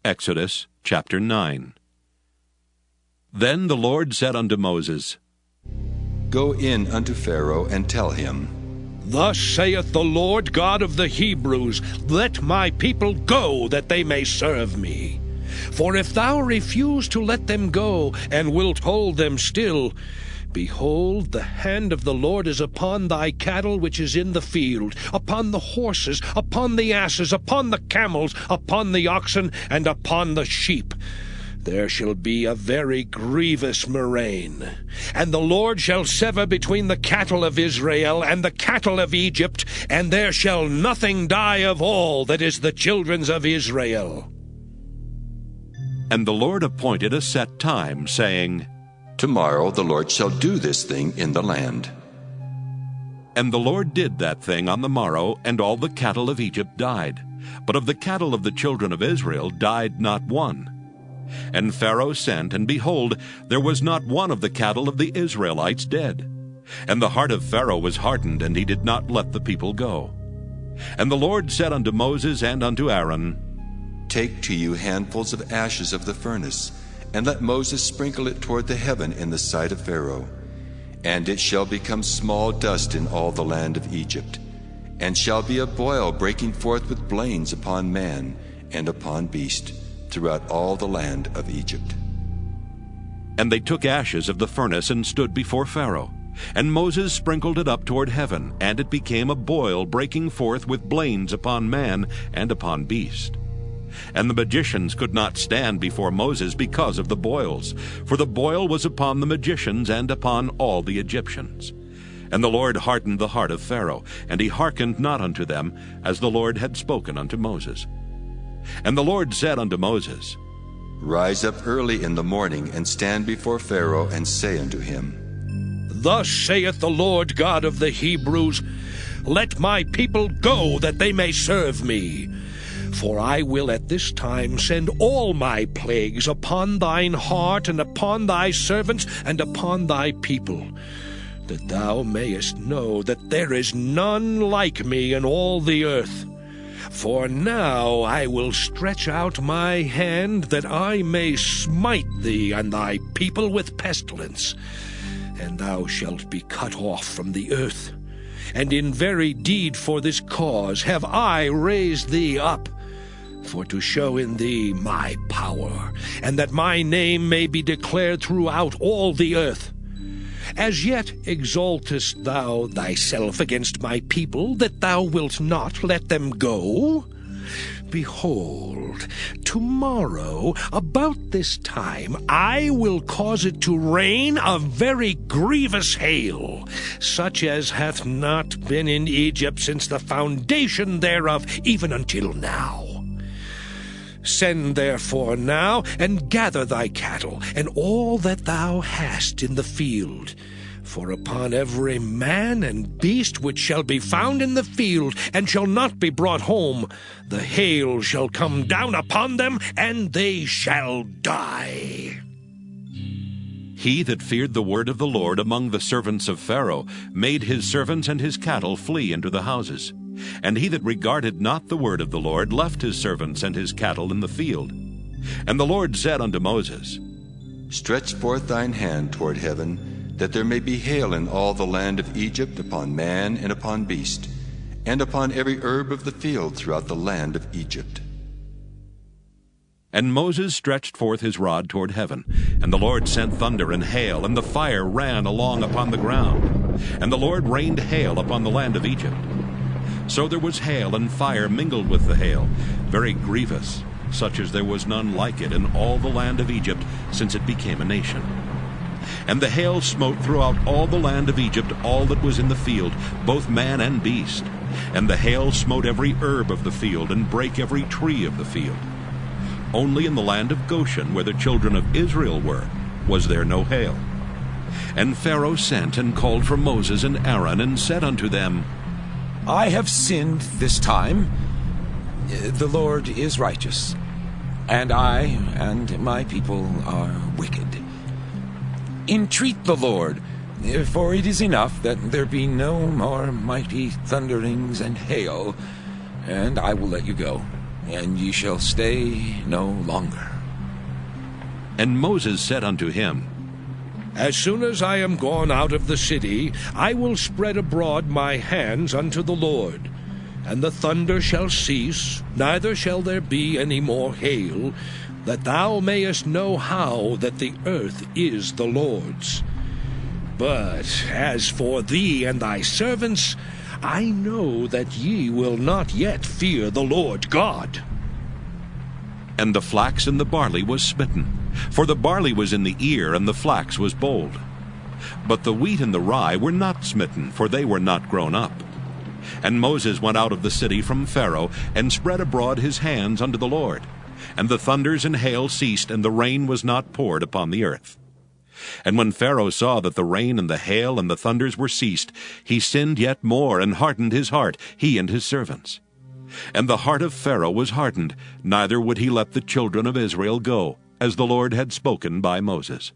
Exodus chapter 9. Then the Lord said unto Moses, Go in unto Pharaoh, and tell him, Thus saith the Lord God of the Hebrews, Let my people go, that they may serve me. For if thou refuse to let them go, and wilt hold them still, behold, the hand of the Lord is upon thy cattle which is in the field, upon the horses, upon the asses, upon the camels, upon the oxen, and upon the sheep. There shall be a very grievous murrain. And the Lord shall sever between the cattle of Israel and the cattle of Egypt, and there shall nothing die of all that is the children's of Israel. And the Lord appointed a set time, saying, Tomorrow the Lord shall do this thing in the land. And the Lord did that thing on the morrow, and all the cattle of Egypt died. But of the cattle of the children of Israel died not one. And Pharaoh sent, and behold, there was not one of the cattle of the Israelites dead. And the heart of Pharaoh was hardened, and he did not let the people go. And the Lord said unto Moses and unto Aaron, Take to you handfuls of ashes of the furnace, and let Moses sprinkle it toward the heaven in the sight of Pharaoh. And it shall become small dust in all the land of Egypt, and shall be a boil breaking forth with blains upon man and upon beast, throughout all the land of Egypt. And they took ashes of the furnace and stood before Pharaoh. And Moses sprinkled it up toward heaven, and it became a boil breaking forth with blains upon man and upon beast. And the magicians could not stand before Moses because of the boils, for the boil was upon the magicians and upon all the Egyptians. And the Lord hardened the heart of Pharaoh, and he hearkened not unto them, as the Lord had spoken unto Moses. And the Lord said unto Moses, Rise up early in the morning, and stand before Pharaoh, and say unto him, Thus saith the Lord God of the Hebrews, Let my people go, that they may serve me. For I will at this time send all my plagues upon thine heart, and upon thy servants, and upon thy people, that thou mayest know that there is none like me in all the earth. For now I will stretch out my hand, that I may smite thee and thy people with pestilence, and thou shalt be cut off from the earth. And in very deed for this cause have I raised thee up, for to show in thee my power, and that my name may be declared throughout all the earth. As yet exaltest thou thyself against my people, that thou wilt not let them go? Behold, tomorrow, about this time, I will cause it to rain a very grievous hail, such as hath not been in Egypt since the foundation thereof, even until now. Send therefore now, and gather thy cattle, and all that thou hast in the field. For upon every man and beast which shall be found in the field, and shall not be brought home, the hail shall come down upon them, and they shall die. He that feared the word of the Lord among the servants of Pharaoh made his servants and his cattle flee into the houses. And he that regarded not the word of the Lord left his servants and his cattle in the field. And the Lord said unto Moses, Stretch forth thine hand toward heaven, that there may be hail in all the land of Egypt, upon man and upon beast, and upon every herb of the field throughout the land of Egypt. And Moses stretched forth his rod toward heaven, and the Lord sent thunder and hail, and the fire ran along upon the ground. And the Lord rained hail upon the land of Egypt. So there was hail and fire mingled with the hail, very grievous, such as there was none like it in all the land of Egypt since it became a nation. And the hail smote throughout all the land of Egypt all that was in the field, both man and beast. And the hail smote every herb of the field, and brake every tree of the field. Only in the land of Goshen, where the children of Israel were, was there no hail. And Pharaoh sent and called for Moses and Aaron, and said unto them, I have sinned this time. The Lord is righteous, and I and my people are wicked. Entreat the Lord, for it is enough that there be no more mighty thunderings and hail, and I will let you go. and ye shall stay no longer. And Moses said unto him, As soon as I am gone out of the city, I will spread abroad my hands unto the Lord. And the thunder shall cease, neither shall there be any more hail, that thou mayest know how that the earth is the Lord's. But as for thee and thy servants, I know that ye will not yet fear the Lord God. And the flax and the barley was smitten, for the barley was in the ear, and the flax was bold. But the wheat and the rye were not smitten, for they were not grown up. And Moses went out of the city from Pharaoh, and spread abroad his hands unto the Lord. And the thunders and hail ceased, and the rain was not poured upon the earth. And when Pharaoh saw that the rain and the hail and the thunders were ceased, he sinned yet more, and hardened his heart, he and his servants. And the heart of Pharaoh was hardened, neither would he let the children of Israel go, as the Lord had spoken by Moses.